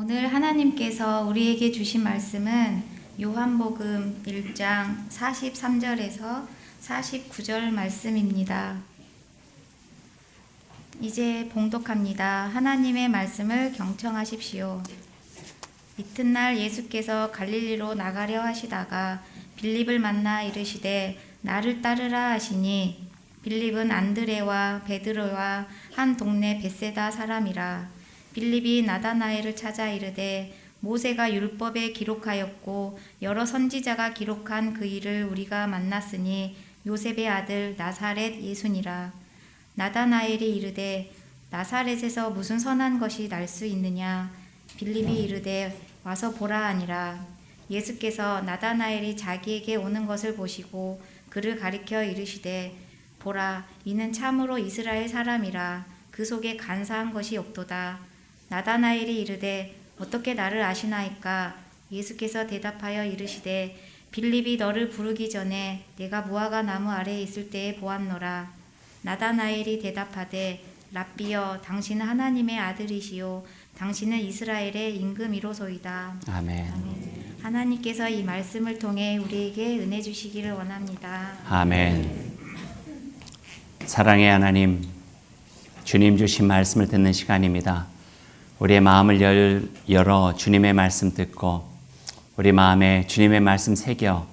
오늘 하나님께서 우리에게 주신 말씀은 요한복음 1장 43절에서 49절 말씀입니다. 이제 봉독합니다. 하나님의 말씀을 경청하십시오. 이튿날 예수께서 갈릴리로 나가려 하시다가 빌립을 만나 이르시되 나를 따르라 하시니 빌립은 안드레와 베드로와 한 동네 벳세다 사람이라. 빌립이 나다나엘을 찾아 이르되 모세가 율법에 기록하였고 여러 선지자가 기록한 그 일을 우리가 만났으니 요셉의 아들 나사렛 예수니라. 나다나엘이 이르되 나사렛에서 무슨 선한 것이 날 수 있느냐. 빌립이 이르되 와서 보라 하니라. 예수께서 나다나엘이 자기에게 오는 것을 보시고 그를 가리켜 이르시되 보라, 이는 참으로 이스라엘 사람이라. 그 속에 간사한 것이 없도다. 나다나엘이 이르되 어떻게 나를 아시나이까? 예수께서 대답하여 이르시되 빌립이 너를 부르기 전에 내가 무화과 나무 아래에 있을 때에 보았노라. 나다나엘이 대답하되 랍비여, 당신은 하나님의 아들이시요 당신은 이스라엘의 임금이로소이다. 아멘. 아멘. 하나님께서 이 말씀을 통해 우리에게 은혜 주시기를 원합니다. 아멘. 사랑의 하나님, 주님 주신 말씀을 듣는 시간입니다. 우리의 마음을 열어 주님의 말씀 듣고 우리 마음에 주님의 말씀 새겨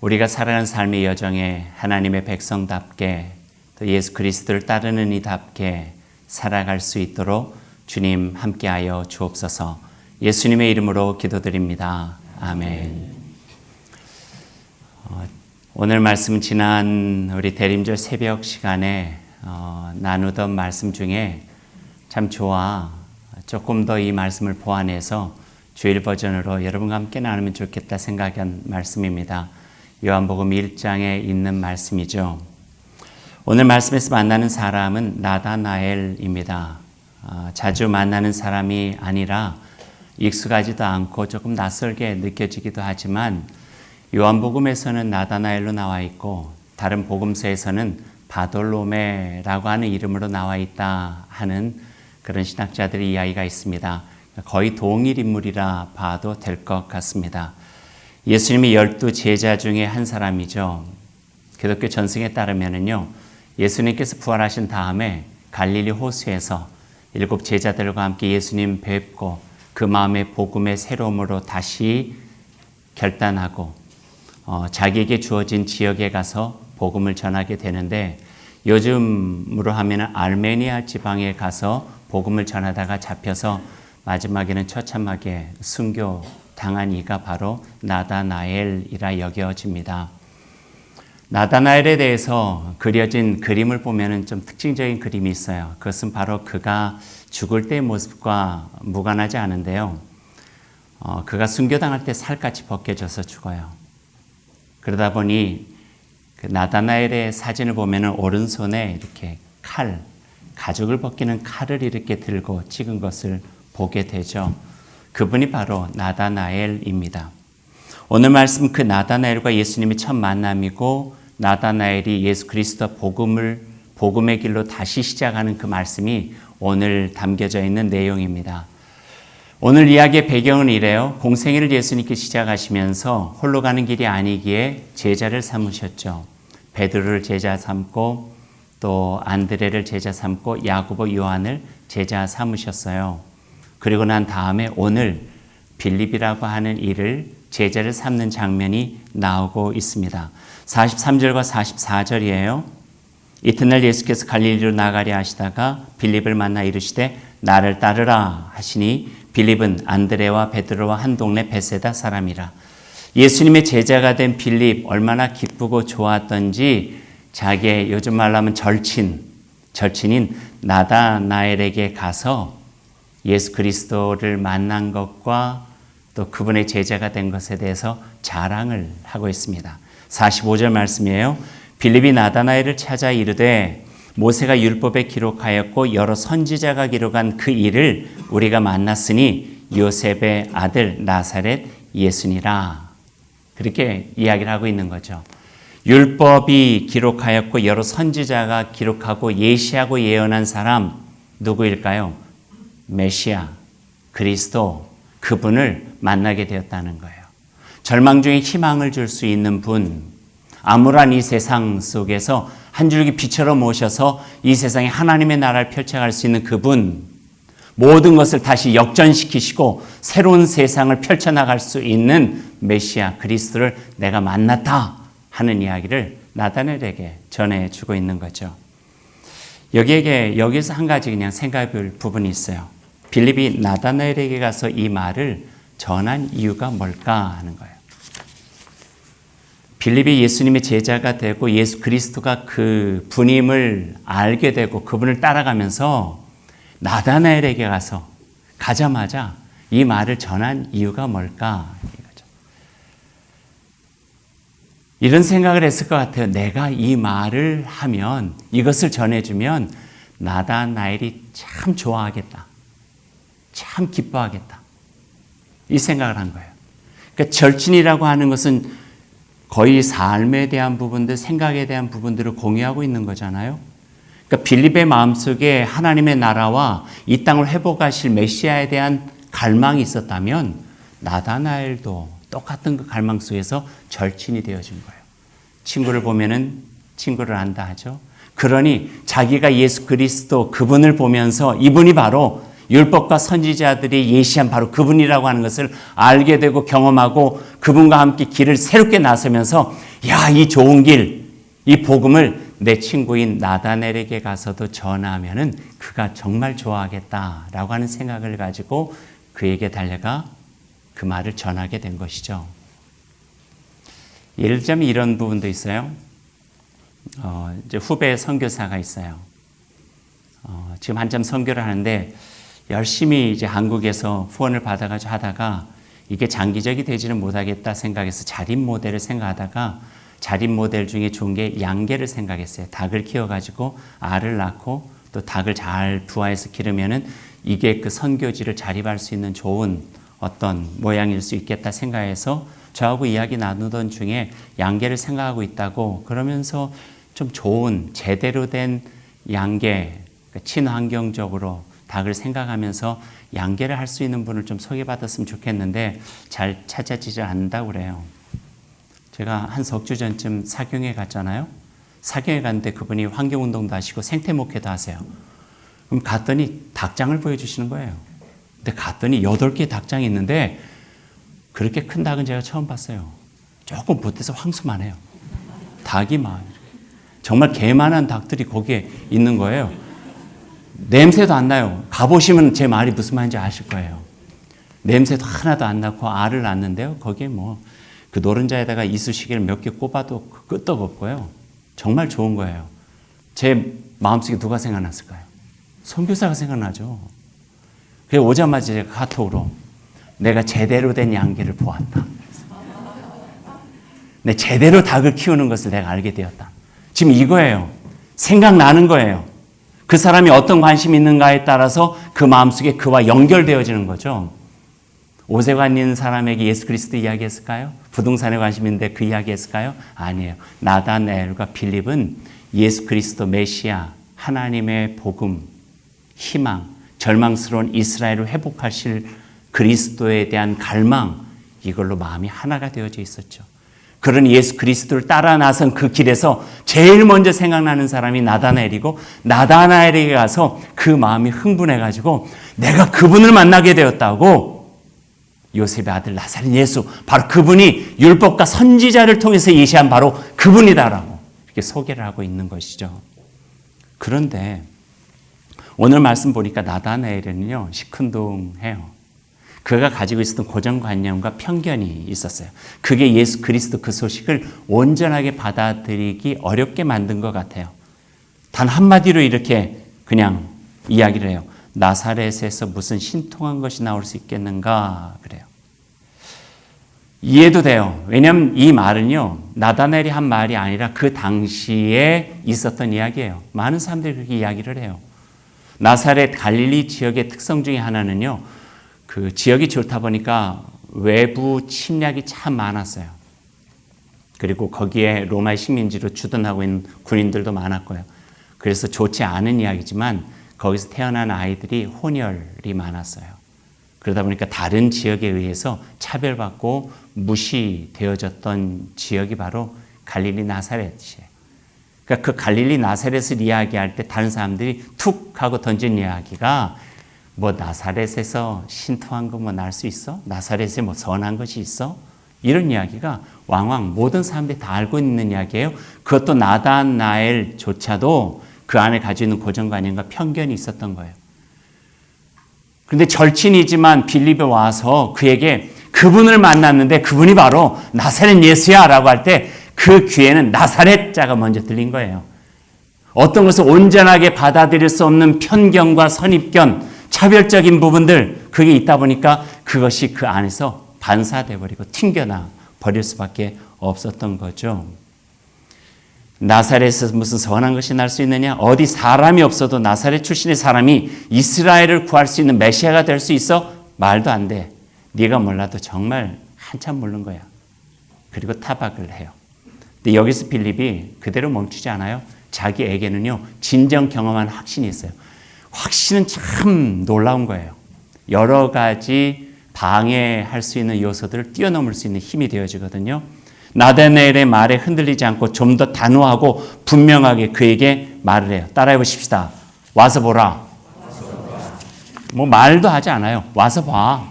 우리가 살아가는 삶의 여정에 하나님의 백성답게 또 예수 그리스도를 따르는 이답게 살아갈 수 있도록 주님 함께하여 주옵소서. 예수님의 이름으로 기도드립니다. 아멘. 오늘 말씀은 지난 우리 대림절 새벽 시간에 나누던 말씀 중에 참 좋아 조금 더 이 말씀을 보완해서 주일 버전으로 여러분과 함께 나누면 좋겠다 생각한 말씀입니다. 요한복음 1장에 있는 말씀이죠. 오늘 말씀에서 만나는 사람은 나다나엘입니다. 자주 만나는 사람이 아니라 익숙하지도 않고 조금 낯설게 느껴지기도 하지만 요한복음에서는 나다나엘로 나와 있고 다른 복음서에서는 바돌로메라고 하는 이름으로 나와 있다 하는 그런 신학자들의 이야기가 있습니다. 거의 동일 인물이라 봐도 될 것 같습니다. 예수님이 12 제자 중에 한 사람이죠. 기독교 전승에 따르면요, 예수님께서 부활하신 다음에 갈릴리 호수에서 7 제자들과 함께 예수님 뵙고 그 마음의 복음의 새로움으로 다시 결단하고 자기에게 주어진 지역에 가서 복음을 전하게 되는데, 요즘으로 하면 아르메니아 지방에 가서 복음을 전하다가 잡혀서 마지막에는 처참하게 순교당한 이가 바로 나다나엘이라 여겨집니다. 나다나엘에 대해서 그려진 그림을 보면 좀 특징적인 그림이 있어요. 그것은 바로 그가 죽을 때의 모습과 무관하지 않은데요. 그가 순교당할 때 살갗이 벗겨져서 죽어요. 그러다 보니 그 나다나엘의 사진을 보면 오른손에 이렇게 가죽을 벗기는 칼을 이렇게 들고 찍은 것을 보게 되죠. 그분이 바로 나다나엘입니다. 오늘 말씀 그 나다나엘과 예수님이 첫 만남이고 나다나엘이 예수 그리스도 복음의 길로 다시 시작하는 그 말씀이 오늘 담겨져 있는 내용입니다. 오늘 이야기의 배경은 이래요. 공생애를 예수님께 시작하시면서 홀로 가는 길이 아니기에 제자를 삼으셨죠. 베드로를 제자 삼고 또 안드레를 제자 삼고 야고보 요한을 제자 삼으셨어요. 그리고 난 다음에 오늘 빌립이라고 하는 이를 제자를 삼는 장면이 나오고 있습니다. 43절과 44절이에요. 이튿날 예수께서 갈릴리로 나가려 하시다가 빌립을 만나 이르시되 나를 따르라 하시니 빌립은 안드레와 베드로와 한 동네 벳세다 사람이라. 예수님의 제자가 된 빌립 얼마나 기쁘고 좋았던지 자기의 요즘 말로 하면 절친인 나다나엘에게 가서 예수 그리스도를 만난 것과 또 그분의 제자가 된 것에 대해서 자랑을 하고 있습니다. 45절 말씀이에요. 빌립이 나다나엘을 찾아 이르되 모세가 율법에 기록하였고 여러 선지자가 기록한 그 일을 우리가 만났으니 요셉의 아들 나사렛 예수니라. 그렇게 이야기를 하고 있는 거죠. 율법이 기록하였고 여러 선지자가 기록하고 예시하고 예언한 사람 누구일까요? 메시아, 그리스도, 그분을 만나게 되었다는 거예요. 절망 중에 희망을 줄 수 있는 분, 암울한 이 세상 속에서 한 줄기 빛으로 모셔서 이 세상에 하나님의 나라를 펼쳐갈 수 있는 그분, 모든 것을 다시 역전시키시고 새로운 세상을 펼쳐나갈 수 있는 메시아 그리스도를 내가 만났다 하는 이야기를 나다넬에게 전해주고 있는 거죠. 여기서 한 가지 그냥 생각해 볼 부분이 있어요. 빌립이 나다넬에게 가서 이 말을 전한 이유가 뭘까 하는 거예요. 빌립이 예수님의 제자가 되고 예수 그리스도가 그 분임을 알게 되고 그분을 따라가면서 나다나엘에게 가자마자 이 말을 전한 이유가 뭘까? 이거죠. 이런 생각을 했을 것 같아요. 내가 이 말을 하면, 이것을 전해주면 나다나엘이 참 좋아하겠다. 참 기뻐하겠다. 이 생각을 한 거예요. 그러니까 절친이라고 하는 것은 거의 삶에 대한 부분들, 생각에 대한 부분들을 공유하고 있는 거잖아요. 그러니까 빌립의 마음속에 하나님의 나라와 이 땅을 회복하실 메시아에 대한 갈망이 있었다면 나다나엘도 똑같은 그 갈망 속에서 절친이 되어진 거예요. 친구를 보면은 친구를 안다 하죠. 그러니 자기가 예수 그리스도 그분을 보면서 이분이 바로 율법과 선지자들이 예시한 바로 그분이라고 하는 것을 알게 되고 경험하고 그분과 함께 길을 새롭게 나서면서 야, 이 좋은 길, 이 복음을 내 친구인 나다넬에게 가서도 전하면은 그가 정말 좋아하겠다라고 하는 생각을 가지고 그에게 달려가 그 말을 전하게 된 것이죠. 예를 들자면 이런 부분도 있어요. 이제 후배 선교사가 있어요. 지금 한참 선교를 하는데 열심히 이제 한국에서 후원을 받아가지고 하다가 이게 장기적이 되지는 못하겠다 생각해서 자립 모델을 생각하다가 자립 모델 중에 좋은 게 양계를 생각했어요. 닭을 키워가지고 알을 낳고 또 닭을 잘 부화해서 기르면은 이게 그 선교지를 자립할 수 있는 좋은 어떤 모양일 수 있겠다 생각해서 저하고 이야기 나누던 중에 양계를 생각하고 있다고 그러면서 좀 좋은 제대로 된 양계, 친환경적으로 닭을 생각하면서 양계를 할 수 있는 분을 좀 소개받았으면 좋겠는데 잘 찾아지지 않는다고 그래요. 제가 한 석 주 전쯤 사경에 갔잖아요. 사경에 갔는데 그분이 환경운동도 하시고 생태목회도 하세요. 그럼 갔더니 닭장을 보여주시는 거예요. 근데 갔더니 8개의 닭장이 있는데 그렇게 큰 닭은 제가 처음 봤어요. 조금 보태서 황소만 해요. 닭이 막 정말 개만한 닭들이 거기에 있는 거예요. 냄새도 안 나요. 가보시면 제 말이 무슨 말인지 아실 거예요. 냄새도 하나도 안 나고 알을 낳는데요. 거기에 뭐 그 노른자에다가 이쑤시개를 몇 개 꼽아도 끝도 없고요. 정말 좋은 거예요. 제 마음속에 누가 생각났을까요? 선교사가 생각나죠. 그래서 오자마자 제가 카톡으로 내가 제대로 된 양계를 보았다. 내 제대로 닭을 키우는 것을 내가 알게 되었다. 지금 이거예요. 생각나는 거예요. 그 사람이 어떤 관심이 있는가에 따라서 그 마음속에 그와 연결되어지는 거죠. 오세관 있는 사람에게 예수 그리스도 이야기했을까요? 부동산에 관심 있는데 그 이야기했을까요? 아니에요. 나다넬과 빌립은 예수 그리스도 메시아, 하나님의 복음, 희망, 절망스러운 이스라엘을 회복하실 그리스도에 대한 갈망, 이걸로 마음이 하나가 되어져 있었죠. 그런 예수 그리스도를 따라 나선 그 길에서 제일 먼저 생각나는 사람이 나다나엘이고 나다나엘에게 가서 그 마음이 흥분해가지고 내가 그분을 만나게 되었다고 요셉의 아들 나사렛 예수, 바로 그분이 율법과 선지자를 통해서 예시한 바로 그분이다라고 이렇게 소개를 하고 있는 것이죠. 그런데 오늘 말씀 보니까 나다나엘은요 시큰둥해요. 그가 가지고 있었던 고정관념과 편견이 있었어요. 그게 예수 그리스도 그 소식을 온전하게 받아들이기 어렵게 만든 것 같아요. 단 한마디로 이렇게 그냥 이야기를 해요. 나사렛에서 무슨 신통한 것이 나올 수 있겠는가 그래요. 이해도 돼요. 왜냐하면 이 말은요 나다나엘이 한 말이 아니라 그 당시에 있었던 이야기예요. 많은 사람들이 그렇게 이야기를 해요. 나사렛 갈릴리 지역의 특성 중에 하나는요 그 지역이 좋다 보니까 외부 침략이 참 많았어요. 그리고 거기에 로마의 식민지로 주둔하고 있는 군인들도 많았고요. 그래서 좋지 않은 이야기지만 거기서 태어난 아이들이 혼혈이 많았어요. 그러다 보니까 다른 지역에 의해서 차별받고 무시되어졌던 지역이 바로 갈릴리 나사렛이에요. 그러니까 그 갈릴리 나사렛을 이야기할 때 다른 사람들이 툭 하고 던진 이야기가 뭐 나사렛에서 신통한 거 뭐 날 수 있어? 나사렛에 뭐 선한 것이 있어? 이런 이야기가 왕왕 모든 사람들이 다 알고 있는 이야기예요. 그것도 나다나엘조차도 그 안에 가지고 있는 고정관념과 편견이 있었던 거예요. 그런데 절친이지만 빌립에 와서 그에게 그분을 만났는데 그분이 바로 나사렛 예수야 라고 할 때 그 귀에는 나사렛 자가 먼저 들린 거예요. 어떤 것을 온전하게 받아들일 수 없는 편견과 선입견, 차별적인 부분들 그게 있다 보니까 그것이 그 안에서 반사돼 버리고 튕겨나 버릴 수밖에 없었던 거죠. 나사렛에서 무슨 선한 것이 날 수 있느냐? 어디 사람이 없어도 나사렛 출신의 사람이 이스라엘을 구할 수 있는 메시아가 될 수 있어? 말도 안 돼. 네가 몰라도 정말 한참 모르는 거야. 그리고 타박을 해요. 근데 여기서 빌립이 그대로 멈추지 않아요. 자기에게는요 진정 경험한 확신이 있어요. 확신은 참 놀라운 거예요. 여러 가지 방해할 수 있는 요소들을 뛰어넘을 수 있는 힘이 되어지거든요. 나다나엘의 말에 흔들리지 않고 좀 더 단호하고 분명하게 그에게 말을 해요. 따라해 보십시다. 와서 보라. 뭐 말도 하지 않아요. 와서 봐.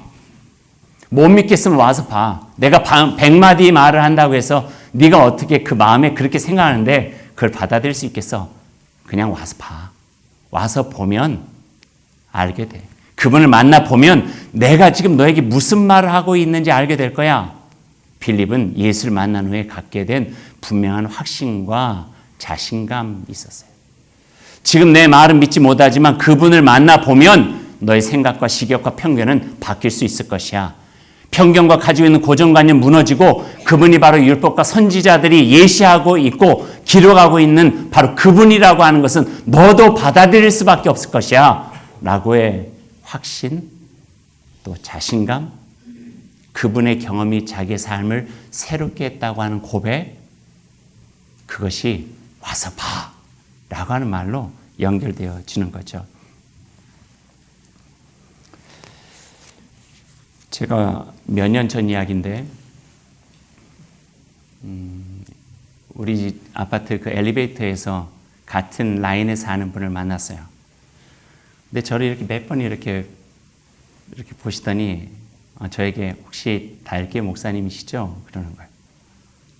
못 믿겠으면 와서 봐. 내가 100마디 말을 한다고 해서 네가 어떻게 그 마음에 그렇게 생각하는데 그걸 받아들일 수 있겠어? 그냥 와서 봐. 와서 보면 알게 돼. 그분을 만나 보면 내가 지금 너에게 무슨 말을 하고 있는지 알게 될 거야. 빌립은 예수를 만난 후에 갖게 된 분명한 확신과 자신감이 있었어요. 지금 내 말은 믿지 못하지만 그분을 만나 보면 너의 생각과 시각과 편견은 바뀔 수 있을 것이야. 편견과 가지고 있는 고정관념 무너지고 그분이 바로 율법과 선지자들이 예시하고 있고 기록하고 있는 바로 그분이라고 하는 것은 너도 받아들일 수밖에 없을 것이야 라고의 확신, 또 자신감, 그분의 경험이 자기의 삶을 새롭게 했다고 하는 고백, 그것이 와서 봐 라고 하는 말로 연결되어지는 거죠. 제가 몇 년 전 이야기인데 우리 아파트 그 엘리베이터에서 같은 라인에 사는 분을 만났어요. 근데 저를 이렇게 몇 번 이렇게 보시더니 저에게 혹시 달계 목사님이시죠? 그러는 거예요.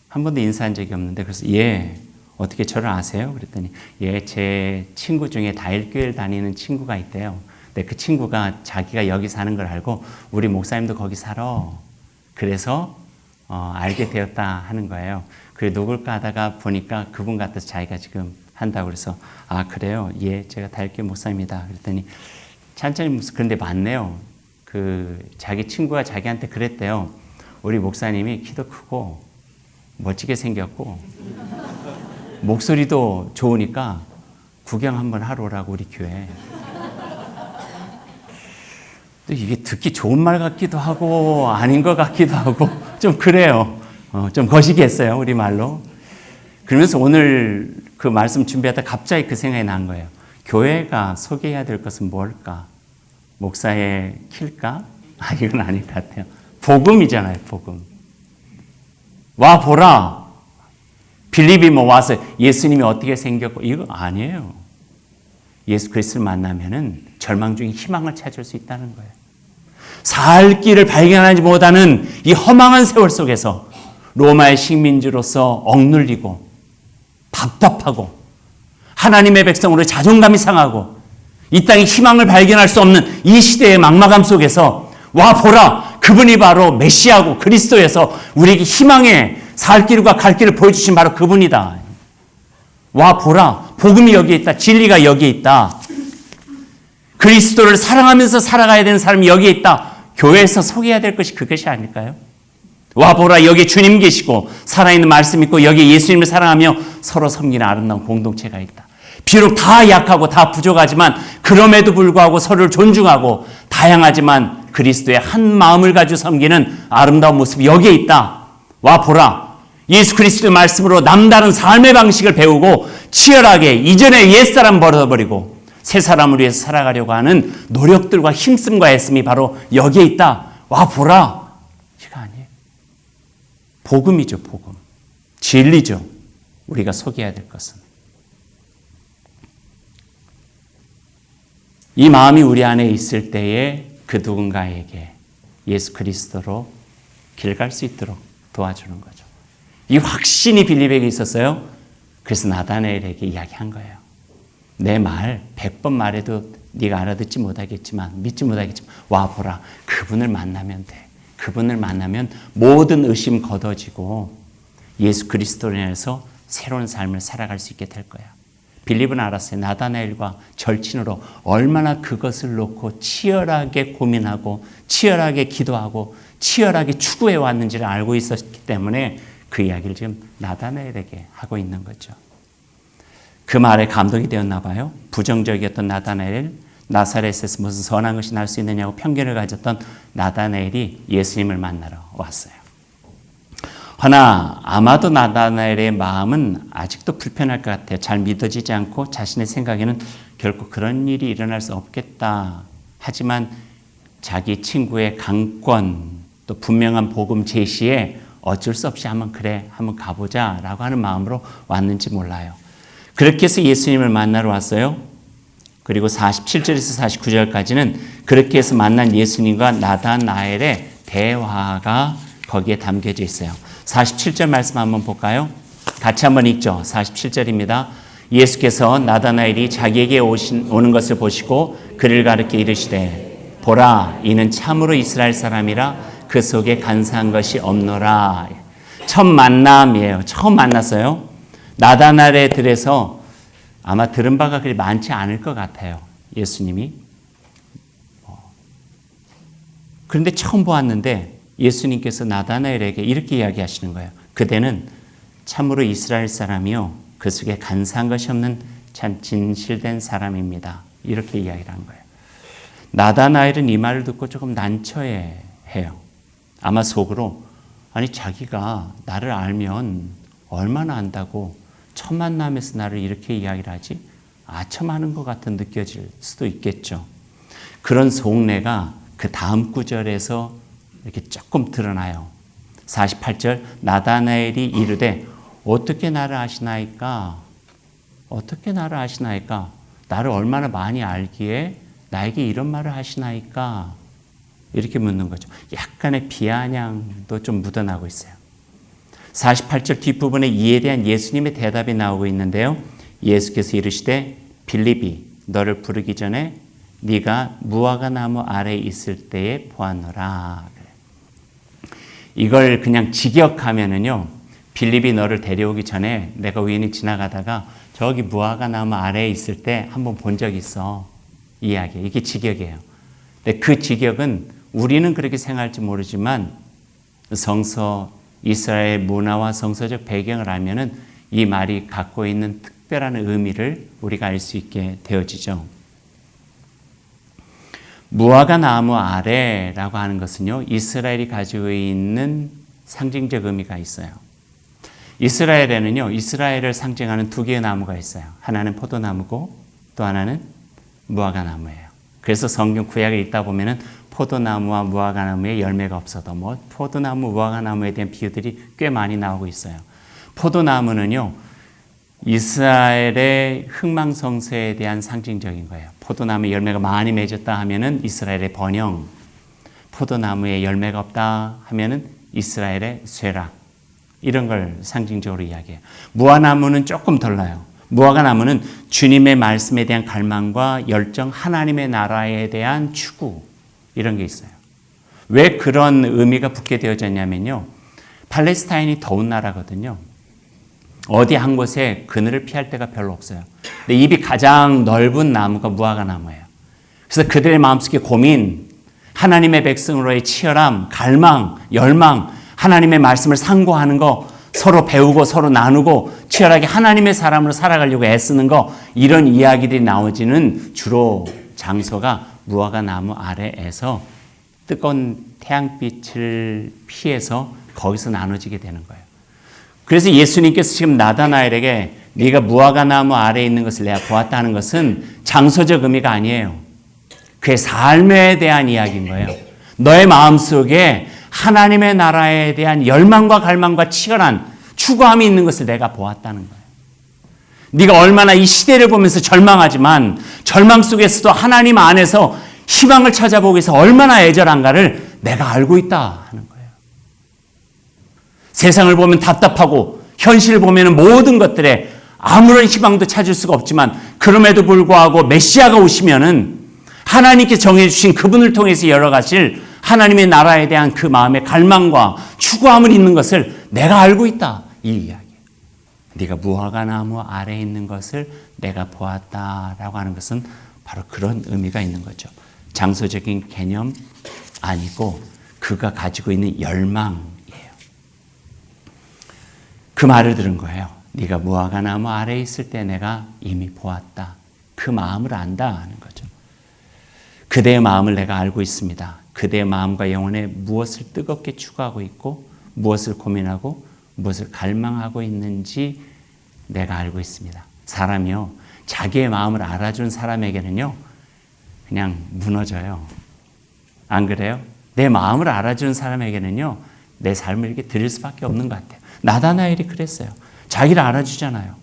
한 번도 인사한 적이 없는데 그래서 예, 어떻게 저를 아세요? 그랬더니 예, 제 친구 중에 다일교회를 다니는 친구가 있대요. 근데 그 친구가 자기가 여기 사는 걸 알고 우리 목사님도 거기 살아. 그래서 알게 되었다 하는 거예요. 그래 누굴까 하다가 보니까 그분 같아서 자기가 지금 한다고 그래서 아 그래요? 예, 제가 다일교회 목사입니다. 그랬더니 찬찬히 그런데 맞네요. 그 자기 친구가 자기한테 그랬대요. 우리 목사님이 키도 크고 멋지게 생겼고 목소리도 좋으니까 구경 한번 하러 오라고 우리 교회. 또 이게 듣기 좋은 말 같기도 하고 아닌 것 같기도 하고 좀 그래요. 좀 거시기했어요 우리 말로. 그러면서 오늘 그 말씀 준비하다 갑자기 그 생각이 난 거예요. 교회가 소개해야 될 것은 뭘까? 목사의 키일까? 아 이건 아닌 것 같아요. 복음이잖아요. 복음. 와 보라. 빌립이 뭐 와서 예수님이 어떻게 생겼고 이거 아니에요. 예수 그리스도를 만나면은 절망 중에 희망을 찾을 수 있다는 거예요. 살 길을 발견하지 못하는 이 허망한 세월 속에서 로마의 식민지로서 억눌리고 답답하고 하나님의 백성으로 자존감이 상하고 이 땅에 희망을 발견할 수 없는 이 시대의 막막함 속에서 와 보라 그분이 바로 메시아고 그리스도에서 우리에게 희망의 살 길과 갈 길을 보여주신 바로 그분이다. 와 보라 복음이 여기에 있다. 진리가 여기에 있다. 그리스도를 사랑하면서 살아가야 되는 사람이 여기에 있다. 교회에서 소개해야 될 것이 그것이 아닐까요? 와 보라 여기 주님 계시고 살아있는 말씀 있고 여기 예수님을 사랑하며 서로 섬기는 아름다운 공동체가 있다. 비록 다 약하고 다 부족하지만 그럼에도 불구하고 서로를 존중하고 다양하지만 그리스도의 한 마음을 가지고 섬기는 아름다운 모습이 여기에 있다. 와 보라 예수 그리스도의 말씀으로 남다른 삶의 방식을 배우고 치열하게 이전의 옛사람 버려버리고 새 사람을 위해서 살아가려고 하는 노력들과 힘씀과 애씀이 바로 여기에 있다. 와 보라. 이거 아니에요. 복음이죠. 복음. 진리죠. 우리가 소개해야 될 것은. 이 마음이 우리 안에 있을 때에 그 누군가에게 예수 그리스도로 길 갈 수 있도록 도와주는 거죠. 이 확신이 빌립에게 있었어요. 그래서 나다나엘에게 이야기한 거예요. 내 말 100번 말해도 네가 알아듣지 못하겠지만 믿지 못하겠지만 와 보라. 그분을 만나면 돼. 그분을 만나면 모든 의심 걷어지고 예수 그리스도로 인해서 새로운 삶을 살아갈 수 있게 될 거야. 빌립은 알았어요. 나다나엘과 절친으로 얼마나 그것을 놓고 치열하게 고민하고 치열하게 기도하고 치열하게 추구해 왔는지를 알고 있었기 때문에 그 이야기를 지금 나다나엘에게 하고 있는 거죠. 그 말에 감동이 되었나 봐요. 부정적이었던 나다나엘, 나사렛에서 무슨 선한 것이 날 수 있느냐고 편견을 가졌던 나다나엘이 예수님을 만나러 왔어요. 허나 아마도 나다나엘의 마음은 아직도 불편할 것 같아요. 잘 믿어지지 않고 자신의 생각에는 결코 그런 일이 일어날 수 없겠다. 하지만 자기 친구의 강권 또 분명한 복음 제시에 어쩔 수 없이 한번 가보자 라고 하는 마음으로 왔는지 몰라요. 그렇게 해서 예수님을 만나러 왔어요. 그리고 47절에서 49절까지는 그렇게 해서 만난 예수님과 나다나엘의 대화가 거기에 담겨져 있어요. 47절 말씀 한번 볼까요? 같이 한번 읽죠. 47절입니다. 예수께서 나다나엘이 자기에게 오는 것을 보시고 그를 가르쳐 이르시되 보라 이는 참으로 이스라엘 사람이라 그 속에 간사한 것이 없노라. 첫 만남이에요. 처음 만났어요. 나다나엘에 들에서 아마 들은 바가 그리 많지 않을 것 같아요. 예수님이. 그런데 처음 보았는데 예수님께서 나다나엘에게 이렇게 이야기하시는 거예요. 그대는 참으로 이스라엘 사람이요 그 속에 간사한 것이 없는 참 진실된 사람입니다. 이렇게 이야기를 한 거예요. 나다나엘은 이 말을 듣고 조금 난처해해요. 아마 속으로 아니 자기가 나를 알면 얼마나 안다고 첫 만남에서 나를 이렇게 이야기를 하지? 아첨하는 것 같은 느껴질 수도 있겠죠. 그런 속내가 그 다음 구절에서 이렇게 조금 드러나요. 48절 나다나엘이 이르되 어떻게 나를 아시나이까? 어떻게 나를 아시나이까? 나를 얼마나 많이 알기에 나에게 이런 말을 하시나이까? 이렇게 묻는 거죠. 약간의 비아냥도 좀 묻어나고 있어요. 48절 뒷부분에 이에 대한 예수님의 대답이 나오고 있는데요. 예수께서 이르시되 빌립이 너를 부르기 전에 네가 무화과 나무 아래에 있을 때에 보았노라. 이걸 그냥 직역하면은요. 빌립이 너를 데려오기 전에 내가 우연히 지나가다가 저기 무화과 나무 아래에 있을 때 한번 본 적 있어. 이야기. 이게 직역이에요. 근데 그 직역은 우리는 그렇게 생각할지 모르지만 이스라엘 문화와 성서적 배경을 알면은 이 말이 갖고 있는 특별한 의미를 우리가 알 수 있게 되어지죠. 무화과 나무 아래라고 하는 것은요, 이스라엘이 가지고 있는 상징적 의미가 있어요. 이스라엘에는요, 이스라엘을 상징하는 두 개의 나무가 있어요. 하나는 포도나무고 또 하나는 무화과 나무예요. 그래서 성경 구약을 읽다 보면은 포도나무와 무화과 나무에 열매가 없어도 포도나무, 무화과 나무에 대한 비유들이 꽤 많이 나오고 있어요. 포도나무는요, 이스라엘의 흥망성쇠에 대한 상징적인 거예요. 포도나무에 열매가 많이 맺었다 하면은 이스라엘의 번영, 포도나무에 열매가 없다 하면은 이스라엘의 쇠락, 이런 걸 상징적으로 이야기해요. 무화과나무는 조금 달라요. 무화과나무는 주님의 말씀에 대한 갈망과 열정, 하나님의 나라에 대한 추구, 이런 게 있어요. 왜 그런 의미가 붙게 되어졌냐면요. 팔레스타인이 더운 나라거든요. 어디 한 곳에 그늘을 피할 데가 별로 없어요. 근데 입이 가장 넓은 나무가 무화과 나무예요. 그래서 그들의 마음속에 고민, 하나님의 백성으로의 치열함, 갈망, 열망, 하나님의 말씀을 상고하는 거, 서로 배우고 서로 나누고 치열하게 하나님의 사람으로 살아가려고 애쓰는 거, 이런 이야기들이 나오지는 주로 장소가 무화과 나무 아래에서 뜨거운 태양빛을 피해서 거기서 나눠지게 되는 거예요. 그래서 예수님께서 지금 나다나엘에게 네가 무화과나무 아래에 있는 것을 내가 보았다는 것은 장소적 의미가 아니에요. 그의 삶에 대한 이야기인 거예요. 너의 마음속에 하나님의 나라에 대한 열망과 갈망과 치열한 추구함이 있는 것을 내가 보았다는 거예요. 네가 얼마나 이 시대를 보면서 절망하지만 절망 속에서도 하나님 안에서 희망을 찾아보기 위해서 얼마나 애절한가를 내가 알고 있다 하는 거예요. 세상을 보면 답답하고 현실을 보면 모든 것들에 아무런 희망도 찾을 수가 없지만 그럼에도 불구하고 메시아가 오시면은 하나님께 정해주신 그분을 통해서 열어가실 하나님의 나라에 대한 그 마음의 갈망과 추구함을 있는 것을 내가 알고 있다. 이 이야기예요. 네가 무화과나무 아래에 있는 것을 내가 보았다라고 하는 것은 바로 그런 의미가 있는 거죠. 장소적인 개념 아니고 그가 가지고 있는 열망이에요. 그 말을 들은 거예요. 네가 무화과나무 아래에 있을 때 내가 이미 보았다. 그 마음을 안다 하는 거죠. 그대의 마음을 내가 알고 있습니다. 그대의 마음과 영혼에 무엇을 뜨겁게 추구하고 있고 무엇을 고민하고 무엇을 갈망하고 있는지 내가 알고 있습니다. 사람이요, 자기의 마음을 알아준 사람에게는요 그냥 무너져요. 안 그래요? 내 마음을 알아준 사람에게는요 내 삶을 이렇게 드릴 수밖에 없는 것 같아요. 나다나엘이 그랬어요. 자기를 알아주잖아요.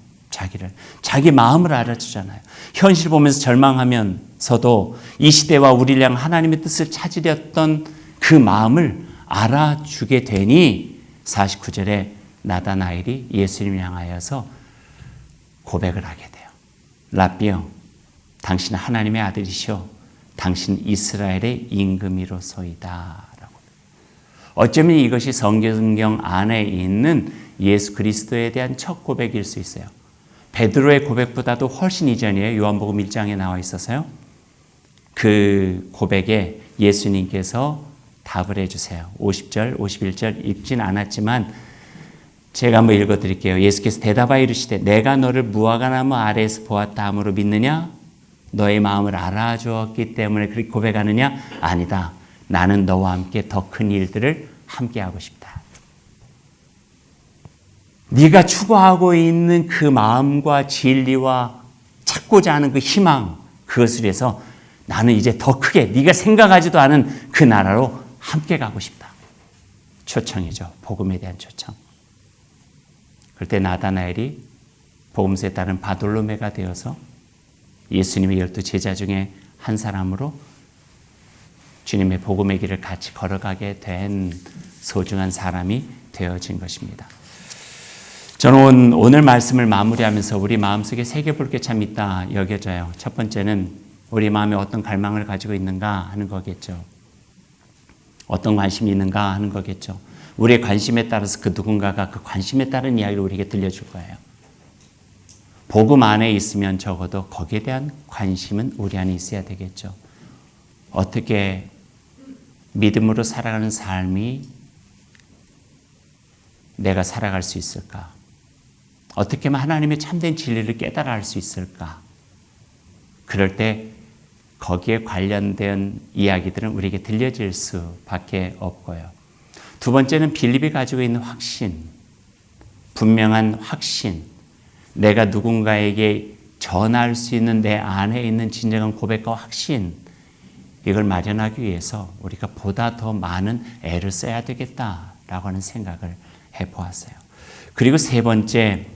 자기 마음을 알아주잖아요. 현실 보면서 절망하면서도 이 시대와 우리를 향한 하나님의 뜻을 찾으렸던 그 마음을 알아주게 되니 49절에 나다나엘이 예수님을 향하여서 고백을 하게 돼요. 랍비여, 당신은 하나님의 아들이시오. 당신 이스라엘의 임금이로소이다. 라고. 어쩌면 이것이 성경 안에 있는 예수 그리스도에 대한 첫 고백일 수 있어요. 베드로의 고백보다도 훨씬 이전이에요. 요한복음 1장에 나와 있어서요. 그 고백에 예수님께서 답을 해주세요. 50절, 51절 읽진 않았지만 제가 한번 읽어드릴게요. 예수께서 대답하여 이르시되 내가 너를 무화과나무 아래에서 보았다 함으로 믿느냐? 너의 마음을 알아주었기 때문에 그렇게 고백하느냐? 아니다. 나는 너와 함께 더 큰 일들을 함께하고 싶다. 네가 추구하고 있는 그 마음과 진리와 찾고자 하는 그 희망, 그것을 위해서 나는 이제 더 크게 네가 생각하지도 않은 그 나라로 함께 가고 싶다. 초청이죠. 복음에 대한 초청. 그럴 때 나다나엘이 복음서에 따른 바돌로메가 되어서 예수님의 12 제자 중에 한 사람으로 주님의 복음의 길을 같이 걸어가게 된 소중한 사람이 되어진 것입니다. 저는 오늘 말씀을 마무리하면서 우리 마음속에 새겨볼 게 참 있다 여겨져요. 첫 번째는 우리 마음에 어떤 갈망을 가지고 있는가 하는 거겠죠. 어떤 관심이 있는가 하는 거겠죠. 우리의 관심에 따라서 그 누군가가 그 관심에 따른 이야기를 우리에게 들려줄 거예요. 복음 안에 있으면 적어도 거기에 대한 관심은 우리 안에 있어야 되겠죠. 어떻게 믿음으로 살아가는 삶이 내가 살아갈 수 있을까? 어떻게 하면 하나님의 참된 진리를 깨달아 알 수 있을까? 그럴 때 거기에 관련된 이야기들은 우리에게 들려질 수밖에 없고요. 두 번째는 빌립이 가지고 있는 확신, 분명한 확신, 내가 누군가에게 전할 수 있는 내 안에 있는 진정한 고백과 확신, 이걸 마련하기 위해서 우리가 보다 더 많은 애를 써야 되겠다라고 하는 생각을 해보았어요. 그리고 세 번째,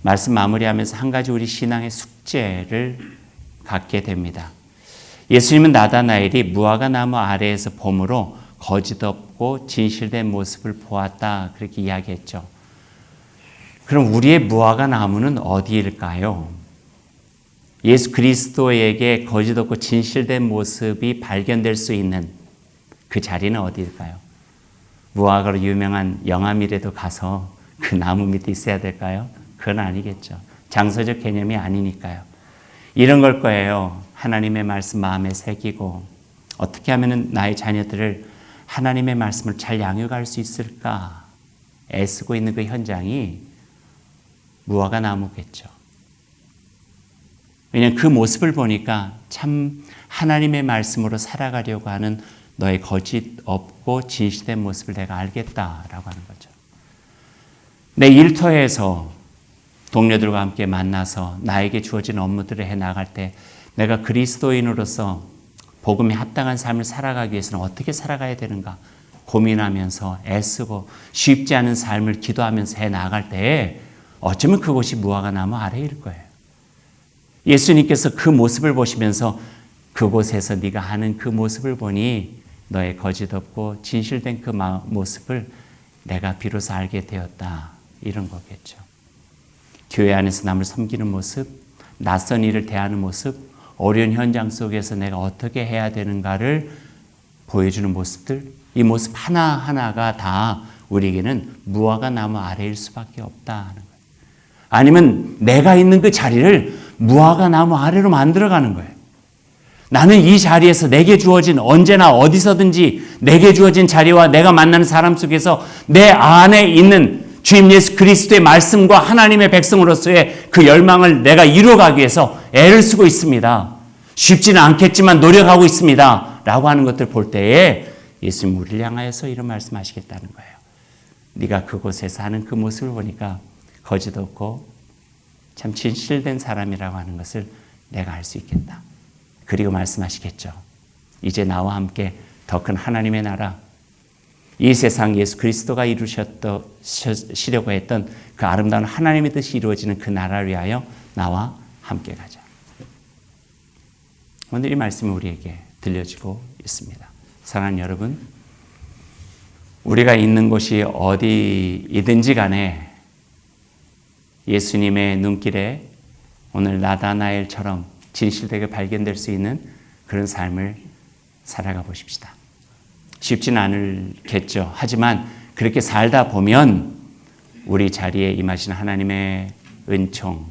말씀 마무리하면서 한 가지 우리 신앙의 숙제를 갖게 됩니다. 예수님은 나다나엘이 무화과나무 아래에서 봄으로 거짓 없고 진실된 모습을 보았다 그렇게 이야기했죠. 그럼 우리의 무화과나무는 어디일까요? 예수 그리스도에게 거짓 없고 진실된 모습이 발견될 수 있는 그 자리는 어디일까요? 무화과로 유명한 영암이라도 가서 그 나무 밑에 있어야 될까요? 그건 아니겠죠. 장소적 개념이 아니니까요. 이런 걸 거예요. 하나님의 말씀 마음에 새기고 어떻게 하면 나의 자녀들을 하나님의 말씀을 잘 양육할 수 있을까 애쓰고 있는 그 현장이 무화과 나무겠죠. 왜냐하면 그 모습을 보니까 참 하나님의 말씀으로 살아가려고 하는 너의 거짓 없고 진실된 모습을 내가 알겠다라고 하는 거죠. 내 일터에서 동료들과 함께 만나서 나에게 주어진 업무들을 해나갈 때 내가 그리스도인으로서 복음에 합당한 삶을 살아가기 위해서는 어떻게 살아가야 되는가 고민하면서 애쓰고 쉽지 않은 삶을 기도하면서 해나갈 때에 어쩌면 그곳이 무화과나무 아래일 거예요. 예수님께서 그 모습을 보시면서 그곳에서 네가 하는 그 모습을 보니 너의 거짓 없고 진실된 그 모습을 내가 비로소 알게 되었다. 이런 거겠죠. 교회 안에서 남을 섬기는 모습, 낯선 일을 대하는 모습, 어려운 현장 속에서 내가 어떻게 해야 되는가를 보여주는 모습들, 이 모습 하나하나가 다 우리에게는 무화과 나무 아래일 수밖에 없다 하는 거예요. 아니면 내가 있는 그 자리를 무화과 나무 아래로 만들어가는 거예요. 나는 이 자리에서 내게 주어진 언제나 어디서든지 내게 주어진 자리와 내가 만나는 사람 속에서 내 안에 있는 주님 예수 그리스도의 말씀과 하나님의 백성으로서의 그 열망을 내가 이루어가기 위해서 애를 쓰고 있습니다. 쉽지는 않겠지만 노력하고 있습니다. 라고 하는 것들 볼 때에 예수님 우리를 향하여서 이런 말씀하시겠다는 거예요. 네가 그곳에서 하는 그 모습을 보니까 거짓 없고 참 진실된 사람이라고 하는 것을 내가 알 수 있겠다. 그리고 말씀하시겠죠. 이제 나와 함께 더 큰 하나님의 나라, 이 세상 예수 그리스도가 이루시려고 했던 그 아름다운 하나님의 뜻이 이루어지는 그 나라를 위하여 나와 함께 가자. 오늘 이 말씀이 우리에게 들려지고 있습니다. 사랑하는 여러분, 우리가 있는 곳이 어디이든지 간에 예수님의 눈길에 오늘 나다나엘처럼 진실되게 발견될 수 있는 그런 삶을 살아가 보십시다. 쉽지는 않겠죠. 하지만 그렇게 살다 보면 우리 자리에 임하신 하나님의 은총,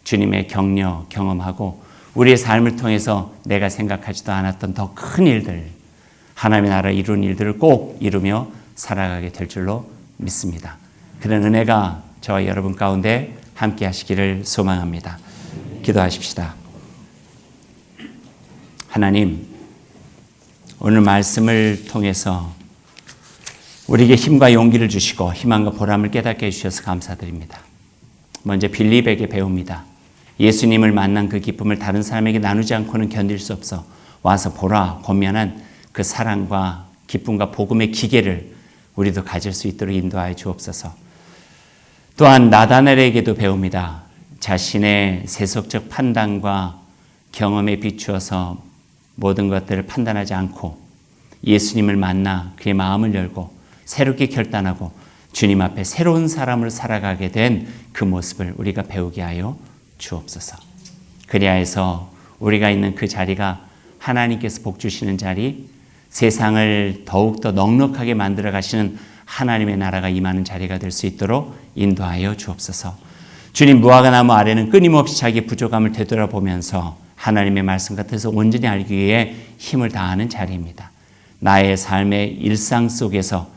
주님의 격려 경험하고 우리의 삶을 통해서 내가 생각하지도 않았던 더 큰 일들, 하나님의 나라 이룬 일들을 꼭 이루며 살아가게 될 줄로 믿습니다. 그런 은혜가 저와 여러분 가운데 함께 하시기를 소망합니다. 기도하십시다. 하나님, 오늘 말씀을 통해서 우리에게 힘과 용기를 주시고 희망과 보람을 깨닫게 해주셔서 감사드립니다. 먼저 빌립에게 배웁니다. 예수님을 만난 그 기쁨을 다른 사람에게 나누지 않고는 견딜 수 없어 와서 보라 권면한 그 사랑과 기쁨과 복음의 기계를 우리도 가질 수 있도록 인도하여 주옵소서. 또한 나다나엘에게도 배웁니다. 자신의 세속적 판단과 경험에 비추어서 모든 것들을 판단하지 않고 예수님을 만나 그의 마음을 열고 새롭게 결단하고 주님 앞에 새로운 사람으로 살아가게 된 그 모습을 우리가 배우게 하여 주옵소서. 그리하여서 우리가 있는 그 자리가 하나님께서 복 주시는 자리, 세상을 더욱더 넉넉하게 만들어 가시는 하나님의 나라가 임하는 자리가 될 수 있도록 인도하여 주옵소서. 주님, 무화과나무 아래는 끊임없이 자기의 부족함을 되돌아보면서 하나님의 말씀 같아서 온전히 알기 위해 힘을 다하는 자리입니다. 나의 삶의 일상 속에서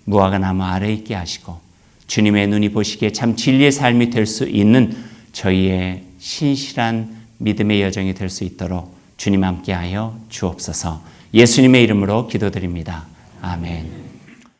무화과나무 아래에 있게 하시고 주님의 눈이 보시기에 참 진리의 삶이 될 수 있는 저희의 신실한 믿음의 여정이 될 수 있도록 주님 함께하여 주옵소서. 예수님의 이름으로 기도드립니다. 아멘.